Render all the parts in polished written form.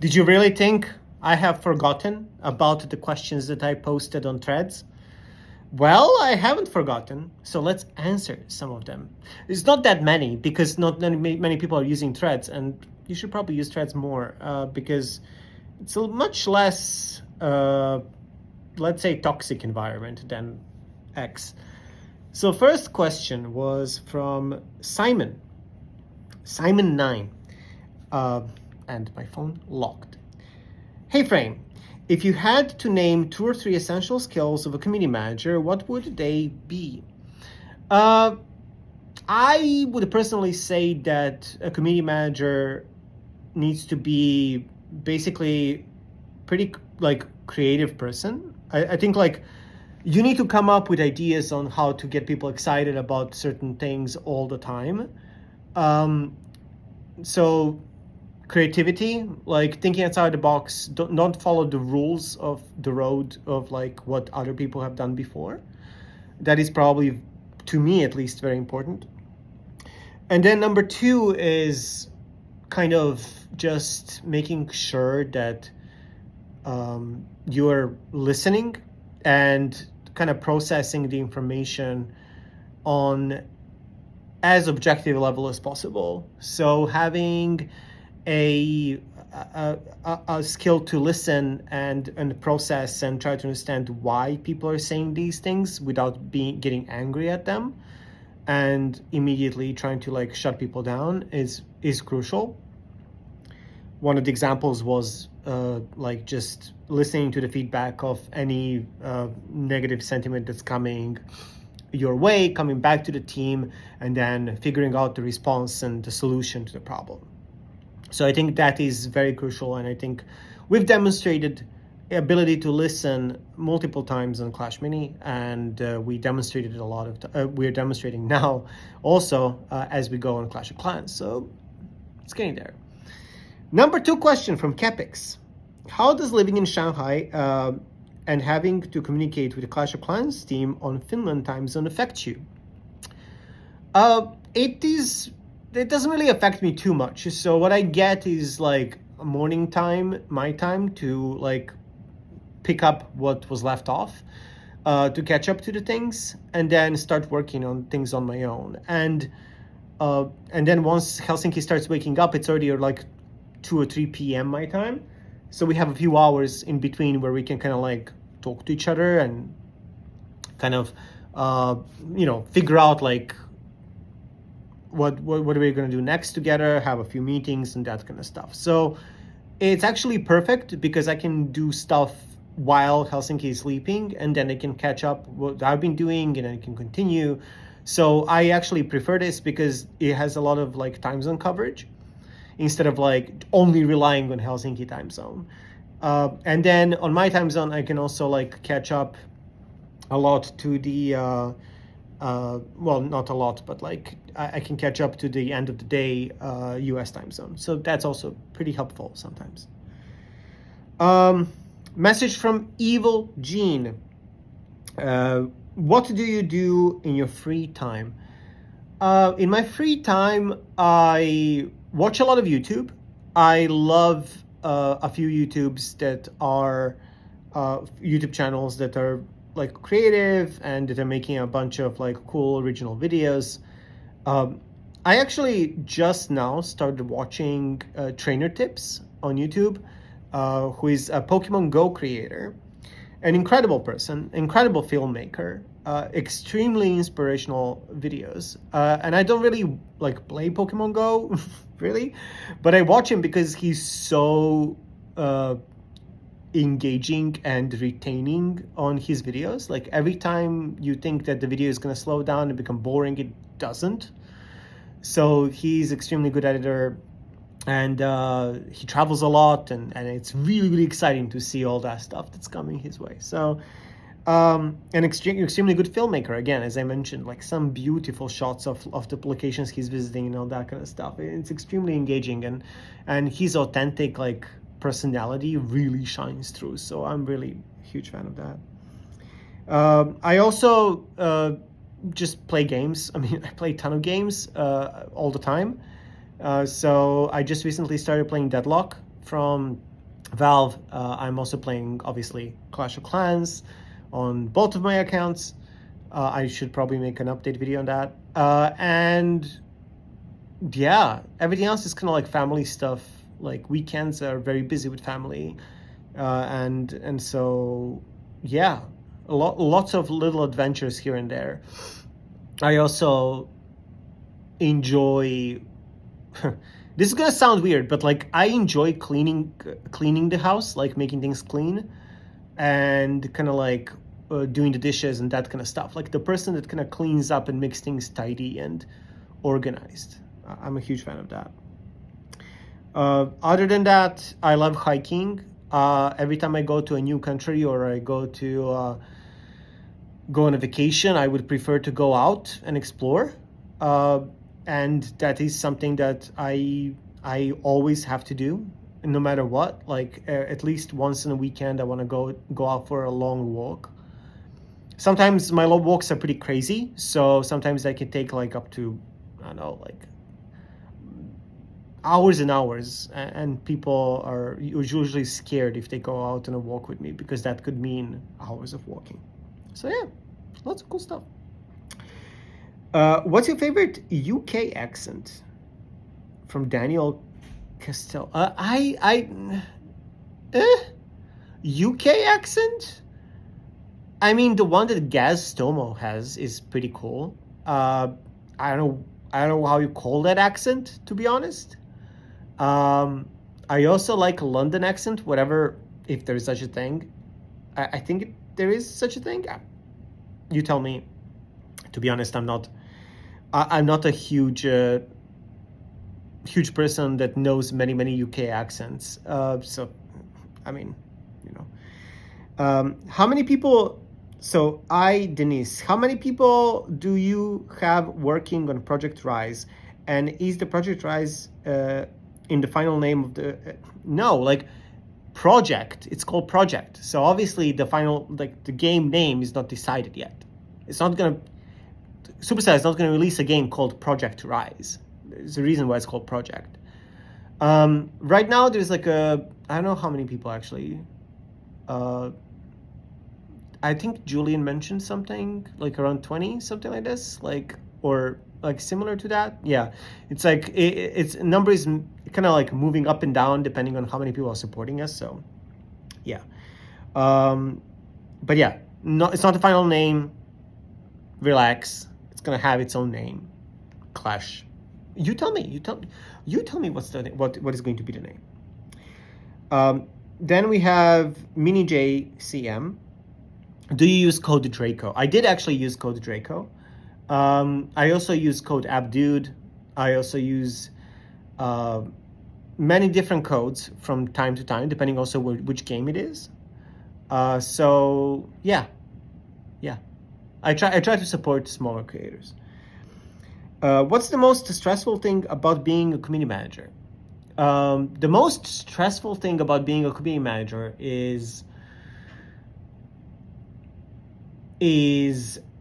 Did you really think I have forgotten about the questions that I posted on Threads? Well, I haven't forgotten, so let's answer some of them. It's not that many because not many people are using Threads, and you should probably use Threads more because it's a much less, let's say, toxic environment than X. So, first question was from Simon, Simon9, uh, and my phone locked. Hey Frame, if you had to name 2 or 3 essential skills of a community manager, what would they be? Uh, I would personally say that a community manager needs to be basically pretty like creative person. I think like you need to come up with ideas on how to get people excited about certain things all the time. Um, so creativity, like thinking outside the box, don't follow the rules of the road of like what other people have done before. That is probably, to me at least, very important. And then number 2 is kind of just making sure that you're listening and kind of processing the information on as objective level as possible. So having a skill to listen and process and try to understand why people are saying these things without getting angry at them and immediately trying to like shut people down is crucial. One of the examples was like just listening to the feedback of any negative sentiment that's coming your way, coming back to the team, and then figuring out the response and the solution to the problem. So I think that is very crucial, and I think we've demonstrated ability to listen multiple times on Clash Mini, and we demonstrated a lot of we're demonstrating now also as we go on Clash of Clans. So it's getting there. Number 2 question from Kepix. How does living in Shanghai and having to communicate with the Clash of Clans team on Finland time zone affect you? It doesn't really affect me too much. So what I get is like morning time, my time, to like pick up what was left off, to catch up to the things, and then start working on things on my own. And then once Helsinki starts waking up, it's already like 2 or 3 p.m. my time. So we have a few hours in between where we can kind of like talk to each other and kind of, figure out like what are we going to do next together, have a few meetings and that kind of stuff. So it's actually perfect because I can do stuff while Helsinki is sleeping, and then I can catch up what I've been doing and I can continue. So I actually prefer this because it has a lot of like time zone coverage instead of like only relying on Helsinki time zone. And then on my time zone, I can also like catch up a lot to the, well, not a lot, but like I can catch up to the end of the day US time zone. So that's also pretty helpful sometimes. Message from Evil Gene. What do you do in your free time? In my free time, I watch a lot of YouTube. I love a few YouTubes that are YouTube channels that are like creative and that are making a bunch of like cool original videos. I actually just now started watching Trainer Tips on YouTube, who is a Pokemon Go creator, an incredible person, incredible filmmaker, extremely inspirational videos. And I don't really like play Pokemon Go, really, but I watch him because he's so engaging and retaining on his videos. Like every time you think that the video is going to slow down and become boring, it doesn't. So he's extremely good editor, and he travels a lot, and it's really, really exciting to see all that stuff that's coming his way. So an extremely good filmmaker, again, as I mentioned, like some beautiful shots of the locations he's visiting and all that kind of stuff. It's extremely engaging, and his authentic like personality really shines through. So I'm really a huge fan of that. I also just play games. I mean, I play a ton of games all the time. So I just recently started playing Deadlock from Valve. I'm also playing, obviously, Clash of Clans on both of my accounts. I should probably make an update video on that. And yeah, everything else is kind of like family stuff. Like weekends are very busy with family, and so yeah, lots of little adventures here and there. I also enjoy. This is gonna sound weird, but like I enjoy cleaning the house, like making things clean, and kind of like doing the dishes and that kind of stuff. Like the person that kind of cleans up and makes things tidy and organized. I'm a huge fan of that. Other than that, I love hiking. Every time I go to a new country or I go on a vacation, I would prefer to go out and explore. And that is something that I always have to do, no matter what. Like at least once in a weekend, I want to go out for a long walk. Sometimes my long walks are pretty crazy, so sometimes I can take like up to, I don't know, like hours and hours, and people are usually scared if they go out on a walk with me because that could mean hours of walking. So yeah, lots of cool stuff. What's your favorite UK accent? From Daniel Castell. UK accent? I mean, the one that Gaz Stomo has is pretty cool. I don't know how you call that accent, to be honest. I also like a London accent, whatever, if there is such a thing. I think there is such a thing. You tell me. To be honest, I'm not a huge person that knows many UK accents. So, I mean, you know, how many people? So Denise, how many people do you have working on Project Rise? And is the Project Rise in the final name of the? No, like project. It's called Project. So obviously the final, like the game name is not decided yet. It's not gonna. Supercell is not going to release a game called Project Rise. There's a reason why it's called Project. Right now, there's like I don't know how many people actually. I think Julian mentioned something like around 20, something like this, like or like similar to that. Yeah, it's like its number is kind of like moving up and down depending on how many people are supporting us. So, yeah. But yeah, no, it's not the final name. Relax. It's gonna have its own name. Clash. You tell me. You tell me what's the what is going to be the name. Then we have Mini JCM. Do you use code Draco? I did actually use code Draco. I also use code Abdude. I also use many different codes from time to time, depending also which game it is. So yeah. I try to support smaller creators. What's the most stressful thing about being a community manager? The most stressful thing about being a community manager is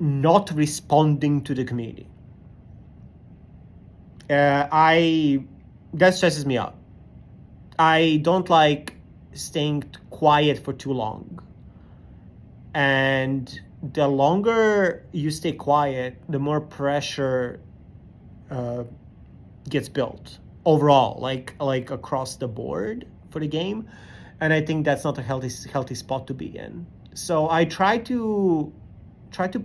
not responding to the community. That stresses me out. I don't like staying quiet for too long. And the longer you stay quiet, the more pressure gets built overall, like across the board for the game, and I think that's not a healthy spot to be in. So I try to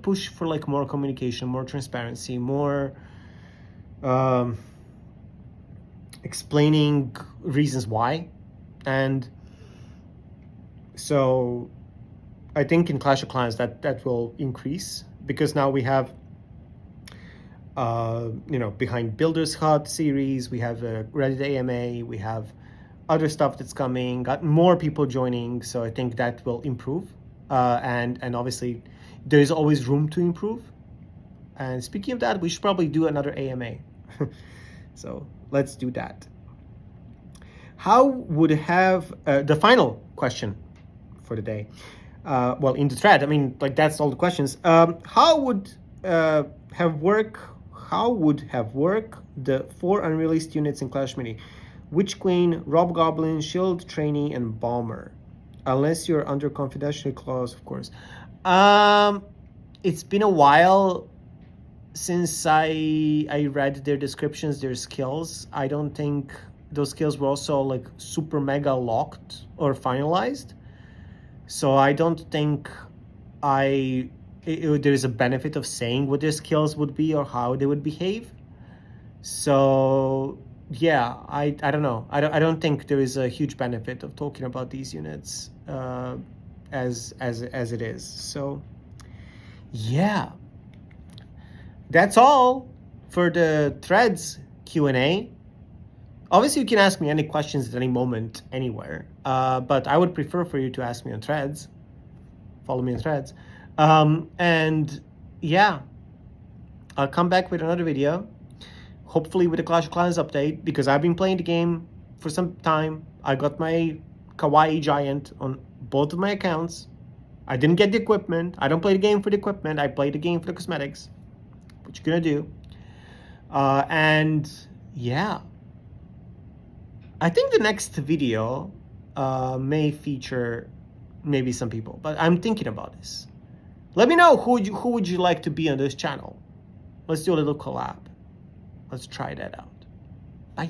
push for like more communication, more transparency, more explaining reasons why, and so I think in Clash of Clans that will increase because now we have Behind Builders Hut series, we have a Reddit AMA, we have other stuff that's coming, got more people joining, so I think that will improve. And obviously there's always room to improve. And speaking of that, we should probably do another AMA. So let's do that. How would the final question for the day? In the thread, I mean, like that's all the questions. How would have work the 4 unreleased units in Clash Mini? Witch Queen, Rob Goblin, Shield Trainee, and Bomber. Unless you're under confidentiality clause, of course. It's been a while since I read their descriptions, their skills. I don't think those skills were also like super mega locked or finalized. So I don't think there's a benefit of saying what their skills would be or how they would behave. So yeah, I don't know. I don't think there is a huge benefit of talking about these units as it is. So yeah, that's all for the threads Q&A. Obviously, you can ask me any questions at any moment, anywhere. But I would prefer for you to ask me on threads. Follow me on threads. And yeah, I'll come back with another video. Hopefully with a Clash of Clans update, because I've been playing the game for some time. I got my Kawaii Giant on both of my accounts. I didn't get the equipment. I don't play the game for the equipment. I play the game for the cosmetics. What you gonna do? And yeah, I think the next video may feature maybe some people, but I'm thinking about this. Let me know who would you like to be on this channel. Let's do a little collab. Let's try that out. Bye.